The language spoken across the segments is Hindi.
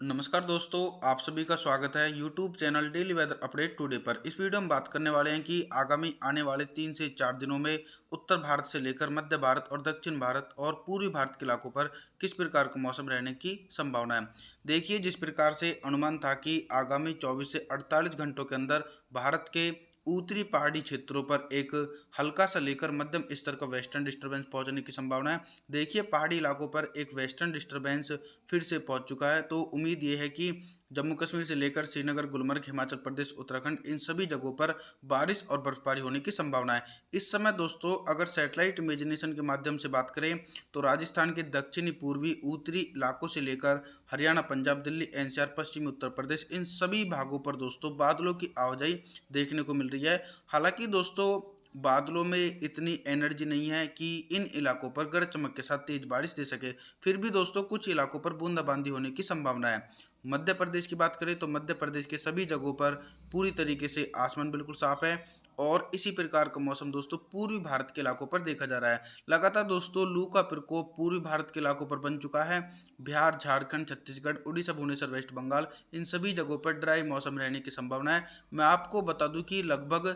नमस्कार दोस्तों, आप सभी का स्वागत है YouTube channel daily weather update today पर। इस वीडियो में बात करने वाले हैं कि आगामी आने वाले 3 से 4 दिनों में उत्तर भारत से लेकर मध्य भारत और दक्षिण भारत और पूर्वी भारत के इलाकों पर किस प्रकार का मौसम रहने की संभावना है। देखिए, जिस प्रकार से अनुमान था कि आगामी 24 से 48 घंटों के अंदर भारत के उत्तरी पहाड़ी क्षेत्रों पर एक हल्का सा लेकर मध्यम स्तर का वेस्टर्न डिस्टर्बेंस पहुंचने की संभावना है। देखिए, पहाड़ी इलाकों पर एक वेस्टर्न डिस्टर्बेंस फिर से पहुंच चुका है, तो उम्मीद ये है कि जम्मू कश्मीर से लेकर श्रीनगर, गुलमर्ग, हिमाचल प्रदेश, उत्तराखंड, इन सभी जगहों पर बारिश और बर्फबारी होने की संभावना है। इस समय दोस्तों, अगर सैटेलाइट इमेजिनेशन के माध्यम से बात करें तो राजस्थान के दक्षिणी, पूर्वी, उत्तरी इलाकों से लेकर हरियाणा, पंजाब, दिल्ली, एनसीआर, पश्चिमी उत्तर प्रदेश, इन सभी भागों पर दोस्तों बादलों की आवाजाही देखने को मिल रही है। हालांकि दोस्तों, बादलों में इतनी एनर्जी नहीं है कि इन इलाकों पर गरज चमक के साथ तेज बारिश दे सके। फिर भी दोस्तों, कुछ इलाकों पर बूंदाबांदी होने की संभावना है। मध्य प्रदेश की बात करें तो मध्य प्रदेश के सभी जगहों पर पूरी तरीके से आसमान बिल्कुल साफ है और इसी प्रकार का मौसम दोस्तों पूर्वी भारत के इलाकों पर देखा जा रहा है। लगातार दोस्तों लू का प्रकोप पूर्वी भारत के इलाकों पर बन चुका है। बिहार, झारखंड, छत्तीसगढ़, उड़ीसा, भुवनेश्वर, वेस्ट बंगाल, इन सभी जगहों पर ड्राई मौसम रहने की संभावना है। मैं आपको बता दूं कि लगभग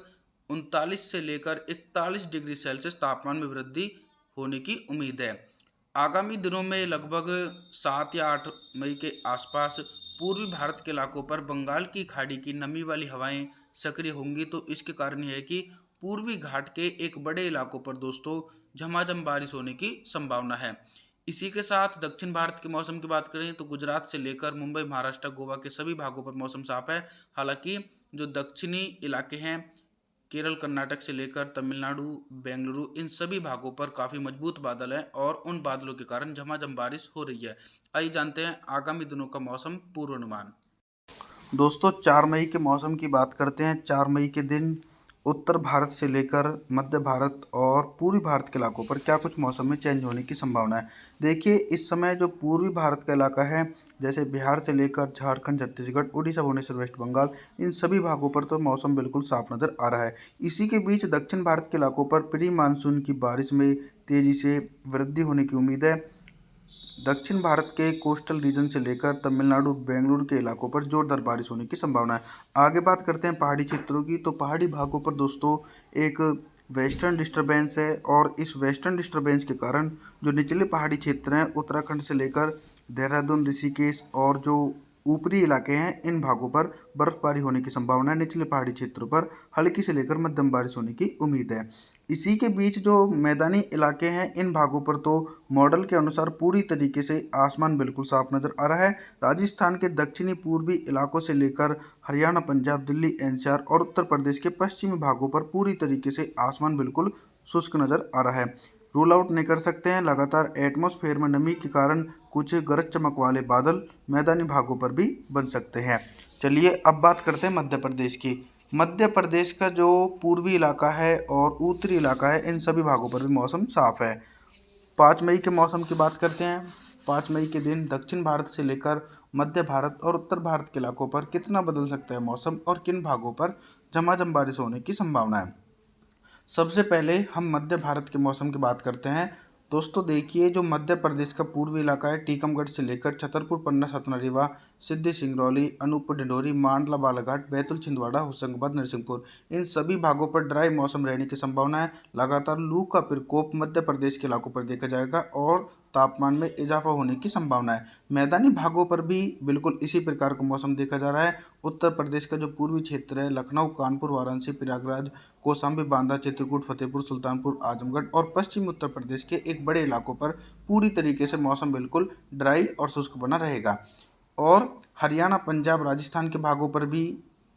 39 से लेकर 41 डिग्री सेल्सियस तापमान में वृद्धि होने की उम्मीद है। आगामी दिनों में लगभग 7 या 8 मई के आसपास पूर्वी भारत के इलाकों पर बंगाल की खाड़ी की नमी वाली हवाएं सक्रिय होंगी, तो इसके कारण यह है कि पूर्वी घाट के एक बड़े इलाकों पर दोस्तों झमाझम बारिश होने की संभावना है। इसी के साथ दक्षिण भारत के मौसम की बात करें तो गुजरात से लेकर मुंबई, महाराष्ट्र, गोवा के सभी भागों पर मौसम साफ है। हालांकि जो दक्षिणी इलाके हैं, केरल, कर्नाटक से लेकर तमिलनाडु, बेंगलुरु, इन सभी भागों पर काफ़ी मजबूत बादल हैं और उन बादलों के कारण झमाझम बारिश हो रही है। आइए जानते हैं आगामी दिनों का मौसम पूर्वानुमान। दोस्तों, 4 मई के मौसम की बात करते हैं। 4 मई के दिन उत्तर भारत से लेकर मध्य भारत और पूर्वी भारत के इलाकों पर क्या कुछ मौसम में चेंज होने की संभावना है। देखिए, इस समय जो पूर्वी भारत का इलाका है, जैसे बिहार से लेकर झारखंड, छत्तीसगढ़, उड़ीसा, भुवनेश्वर, वेस्ट बंगाल, इन सभी भागों पर तो मौसम बिल्कुल साफ नज़र आ रहा है। इसी के बीच दक्षिण भारत के इलाकों पर प्री मानसून की बारिश में तेज़ी से वृद्धि होने की उम्मीद है। दक्षिण भारत के कोस्टल रीजन से लेकर तमिलनाडु, बेंगलुरु के इलाकों पर जोरदार बारिश होने की संभावना है। आगे बात करते हैं पहाड़ी क्षेत्रों की, तो पहाड़ी भागों पर दोस्तों एक वेस्टर्न डिस्टरबेंस है और इस वेस्टर्न डिस्टरबेंस के कारण जो निचले पहाड़ी क्षेत्र हैं, उत्तराखंड से लेकर देहरादून, ऋषिकेश और जो ऊपरी इलाके हैं, इन भागों पर बर्फबारी होने की संभावना है। निचले पहाड़ी क्षेत्रों पर हल्की से लेकर मध्यम बारिश होने की उम्मीद है। इसी के बीच जो मैदानी इलाके हैं, इन भागों पर तो मॉडल के अनुसार पूरी तरीके से आसमान बिल्कुल साफ नज़र आ रहा है। राजस्थान के दक्षिणी पूर्वी इलाकों से लेकर हरियाणा, पंजाब, दिल्ली, एनसीआर और उत्तर प्रदेश के पश्चिमी भागों पर पूरी तरीके से आसमान बिल्कुल शुष्क नज़र आ रहा है। रूल आउट नहीं कर सकते हैं, लगातार एटमॉस्फेयर में नमी के कारण कुछ गरज चमक वाले बादल मैदानी भागों पर भी बन सकते हैं। चलिए अब बात करते हैं मध्य प्रदेश की। मध्य प्रदेश का जो पूर्वी इलाका है और उत्तरी इलाका है, इन सभी भागों पर भी मौसम साफ है। 5 मई के मौसम की बात करते हैं। 5 मई के दिन दक्षिण भारत से लेकर मध्य भारत और उत्तर भारत के इलाकों पर कितना बदल सकता है मौसम और किन भागों पर झमाझम बारिश होने की संभावना है। सबसे पहले हम मध्य भारत के मौसम की बात करते हैं। दोस्तों देखिए, जो मध्य प्रदेश का पूर्वी इलाका है, टीकमगढ़ से लेकर छतरपुर, पन्ना, सतना, रीवा, सिद्धि, सिंगरौली, अनूपपुर, डिंडोरी, मांडला, बालाघाट, बैतूल, छिंदवाड़ा, होशंगाबाद, नरसिंहपुर, इन सभी भागों पर ड्राई मौसम रहने की संभावना है। लगातार लू का प्रकोप मध्य प्रदेश के इलाकों पर देखा जाएगा और तापमान में इजाफा होने की संभावना है। मैदानी भागों पर भी बिल्कुल इसी प्रकार का मौसम देखा जा रहा है। उत्तर प्रदेश का जो पूर्वी क्षेत्र है, लखनऊ, कानपुर, वाराणसी, प्रयागराज, कौशाम्बी, बांदा, चित्रकूट, फतेहपुर, सुल्तानपुर, आजमगढ़ और पश्चिमी उत्तर प्रदेश के एक बड़े इलाकों पर पूरी तरीके से मौसम बिल्कुल ड्राई और शुष्क बना रहेगा। और हरियाणा, पंजाब, राजस्थान के भागों पर भी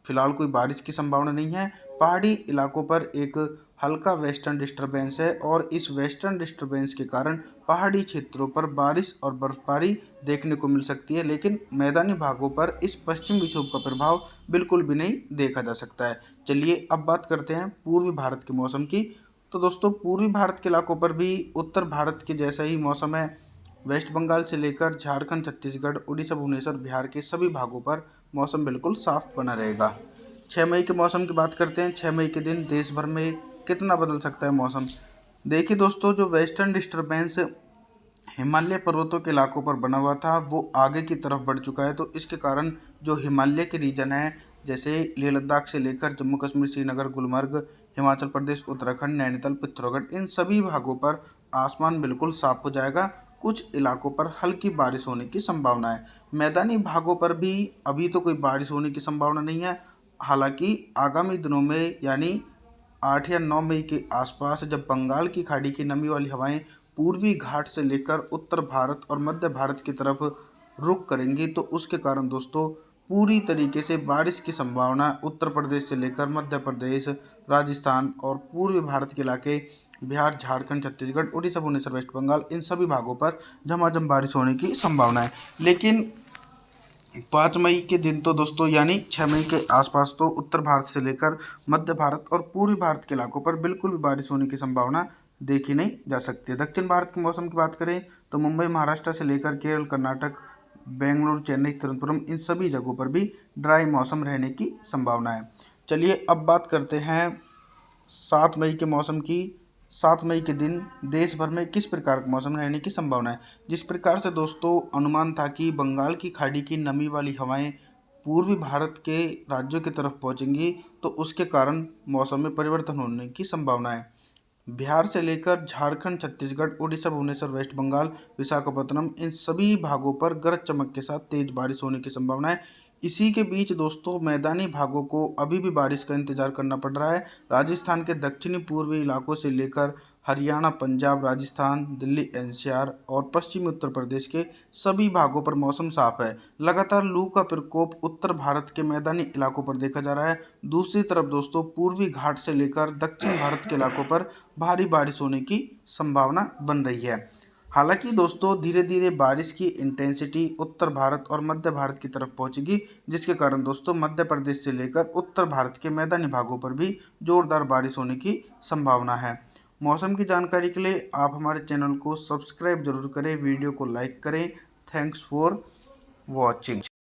फिलहाल कोई बारिश की संभावना नहीं है। पहाड़ी इलाकों पर एक हल्का वेस्टर्न डिस्टरबेंस है और इस वेस्टर्न डिस्टरबेंस के कारण पहाड़ी क्षेत्रों पर बारिश और बर्फबारी देखने को मिल सकती है, लेकिन मैदानी भागों पर इस पश्चिम विक्षोभ का प्रभाव बिल्कुल भी नहीं देखा जा सकता है। चलिए अब बात करते हैं पूर्वी भारत के मौसम की। तो दोस्तों, पूर्वी भारत के इलाकों पर भी उत्तर भारत के जैसा ही मौसम है। वेस्ट बंगाल से लेकर झारखंड, छत्तीसगढ़, उड़ीसा, भुवनेश्वर, बिहार के सभी भागों पर मौसम बिल्कुल साफ बना रहेगा। 6 मई के मौसम की बात करते हैं। 6 मई के दिन देश भर में कितना बदल सकता है मौसम। देखिए दोस्तों, जो वेस्टर्न डिस्टर्बेंस हिमालय पर्वतों के इलाकों पर बना हुआ था वो आगे की तरफ बढ़ चुका है। तो इसके कारण जो हिमालय के रीजन है, जैसे लेह लद्दाख से लेकर जम्मू कश्मीर, श्रीनगर, गुलमर्ग, हिमाचल प्रदेश, उत्तराखंड, नैनीताल, पिथौरागढ़, इन सभी भागों पर आसमान बिल्कुल साफ हो जाएगा। कुछ इलाकों पर हल्की बारिश होने की संभावना है। मैदानी भागों पर भी अभी तो कोई बारिश होने की संभावना नहीं है। हालांकि आगामी दिनों में यानी 8 या 9 मई के आसपास जब बंगाल की खाड़ी की नमी वाली हवाएं पूर्वी घाट से लेकर उत्तर भारत और मध्य भारत की तरफ रुख करेंगी, तो उसके कारण दोस्तों पूरी तरीके से बारिश की संभावना उत्तर प्रदेश से लेकर मध्य प्रदेश, राजस्थान और पूर्वी भारत के इलाके, बिहार, झारखंड, छत्तीसगढ़, उड़ीसा, भुवनेश्वर, वेस्ट बंगाल, इन सभी भागों पर झमाझम बारिश होने की संभावना है। लेकिन 5 मई के दिन तो दोस्तों यानी 6 मई के आसपास तो उत्तर भारत से लेकर मध्य भारत और पूर्वी भारत के इलाकों पर बिल्कुल भी बारिश होने की संभावना देखी नहीं जा सकती है। दक्षिण भारत के मौसम की बात करें तो मुंबई, महाराष्ट्र से लेकर केरल, कर्नाटक, बेंगलुरु, चेन्नई, तिरुवनंतपुरम, इन सभी जगहों पर भी ड्राई मौसम रहने की संभावना है। चलिए अब बात करते हैं 7 मई के मौसम की। 7 मई के दिन देश भर में किस प्रकार का मौसम रहने की संभावना है। जिस प्रकार से दोस्तों अनुमान था कि बंगाल की खाड़ी की नमी वाली हवाएं पूर्वी भारत के राज्यों की तरफ पहुंचेंगी, तो उसके कारण मौसम में परिवर्तन होने की संभावना है। बिहार से लेकर झारखंड, छत्तीसगढ़, उड़ीसा, भुवनेश्वर, वेस्ट बंगाल, विशाखापत्तनम, इन सभी भागों पर गरज चमक के साथ तेज बारिश होने की संभावना है। इसी के बीच दोस्तों मैदानी भागों को अभी भी बारिश का इंतजार करना पड़ रहा है। राजस्थान के दक्षिणी पूर्वी इलाकों से लेकर हरियाणा, पंजाब, राजस्थान, दिल्ली, एनसीआर और पश्चिमी उत्तर प्रदेश के सभी भागों पर मौसम साफ है। लगातार लू का प्रकोप उत्तर भारत के मैदानी इलाकों पर देखा जा रहा है। दूसरी तरफ दोस्तों पूर्वी घाट से लेकर दक्षिण भारत के इलाकों पर भारी बारिश होने की संभावना बन रही है। हालांकि दोस्तों धीरे धीरे बारिश की इंटेंसिटी उत्तर भारत और मध्य भारत की तरफ पहुंचेगी, जिसके कारण दोस्तों मध्य प्रदेश से लेकर उत्तर भारत के मैदानी भागों पर भी जोरदार बारिश होने की संभावना है। मौसम की जानकारी के लिए आप हमारे चैनल को सब्सक्राइब जरूर करें, वीडियो को लाइक करें। Thanks for watching.